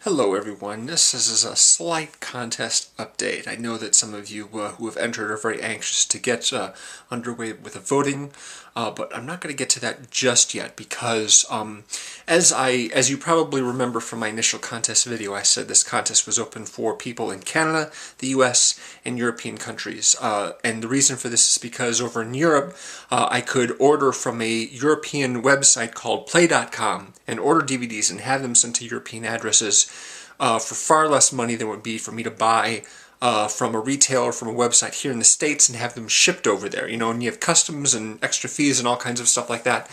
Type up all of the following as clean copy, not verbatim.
Hello everyone, this is a slight contest update. I know that some of you who have entered are very anxious to get underway with the voting, but I'm not going to get to that just yet because as you probably remember from my initial contest video, I said this contest was open for people in Canada, the US, and European countries. And the reason for this is because over in Europe, I could order from a European website called play.com and order DVDs and have them sent to European addresses for far less money than would be for me to buy from a retailer, from a website here in the States and have them shipped over there, you know, and you have customs and extra fees and all kinds of stuff like that.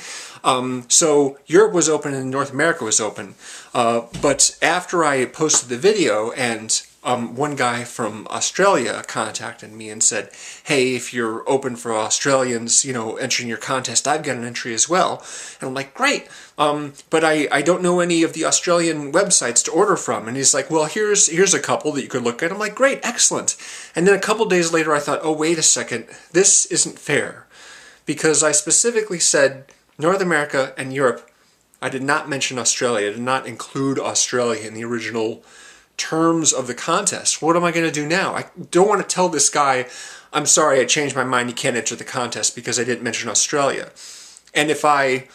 So Europe was open and North America was open. But after I posted the video and one guy from Australia contacted me and said, hey, if you're open for Australians, you know, entering your contest, I've got an entry as well. And I'm like, great, but I don't know any of the Australian websites to order from. And he's like, well, here's a couple that you could look at. I'm like, great, excellent. And then a couple days later I thought, oh, wait a second, this isn't fair. Because I specifically said North America and Europe. I did not mention Australia. I did not include Australia in the original terms of the contest. What am I going to do now? I don't want to tell this guy, I'm sorry, I changed my mind, you can't enter the contest because I didn't mention Australia. And if I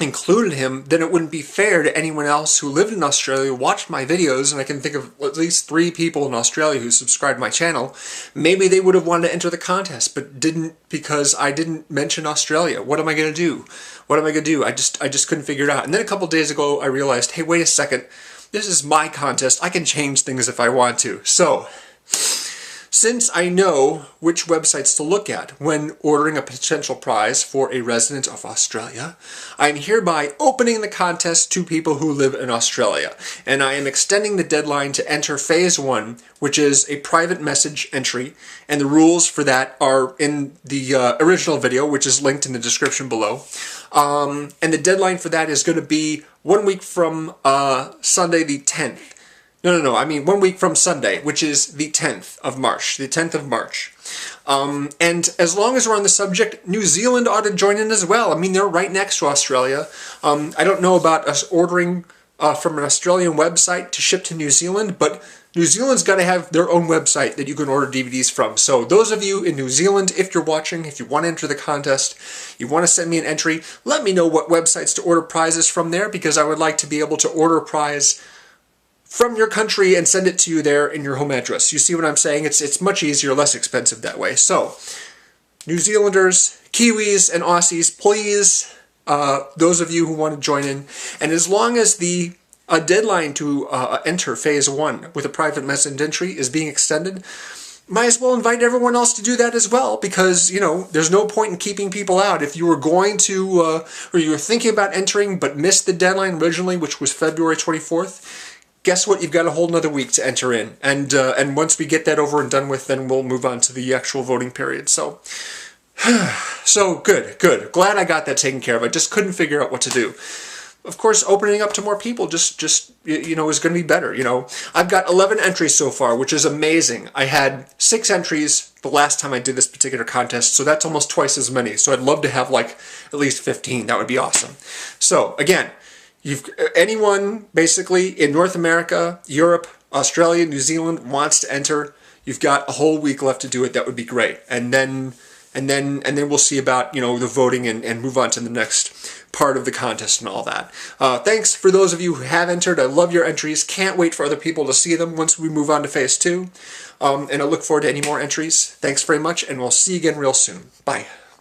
included him, then it wouldn't be fair to anyone else who lived in Australia, watched my videos, and I can think of at least 3 people in Australia who subscribed to my channel. Maybe they would have wanted to enter the contest, but didn't because I didn't mention Australia. What am I going to do? What am I going to do? I just couldn't figure it out. And then a couple days ago, I realized, hey, wait a second. This is my contest. I can change things if I want to. So, since I know which websites to look at when ordering a potential prize for a resident of Australia, I'm hereby opening the contest to people who live in Australia. And I am extending the deadline to enter Phase 1, which is a private message entry. And the rules for that are in the original video, which is linked in the description below. And the deadline for that is going to be 1 week from Sunday the 10th. No, I mean 1 week from Sunday, which is the 10th of March. The 10th of March. And as long as we're on the subject, New Zealand ought to join in as well. I mean, they're right next to Australia. I don't know about us ordering from an Australian website to ship to New Zealand, but New Zealand's got to have their own website that you can order DVDs from. So those of you in New Zealand, if you're watching, if you want to enter the contest, you want to send me an entry, let me know what websites to order prizes from there, because I would like to be able to order a prize from your country and send it to you there in your home address. You see what I'm saying? It's much easier, less expensive that way. So, New Zealanders, Kiwis and Aussies, please, those of you who want to join in, and as long as the deadline to enter Phase 1 with a private message entry is being extended, might as well invite everyone else to do that as well, because, you know, there's no point in keeping people out. If you were going to, or you were thinking about entering but missed the deadline originally, which was February 24th, guess what? You've got a whole another week to enter in. And once we get that over and done with, then we'll move on to the actual voting period. So, good. Glad I got that taken care of. I just couldn't figure out what to do. Of course, opening up to more people just you know, is going to be better, you know. I've got 11 entries so far, which is amazing. I had 6 entries the last time I did this particular contest, so that's almost twice as many. So I'd love to have, like, at least 15. That would be awesome. So, again, anyone basically in North America, Europe, Australia, New Zealand wants to enter, you've got a whole week left to do it. That would be great. And then we'll see about, you know, the voting and move on to the next part of the contest and all that. Thanks for those of you who have entered. I love your entries. Can't wait for other people to see them once we move on to Phase 2. And I look forward to any more entries. Thanks very much, and we'll see you again real soon. Bye.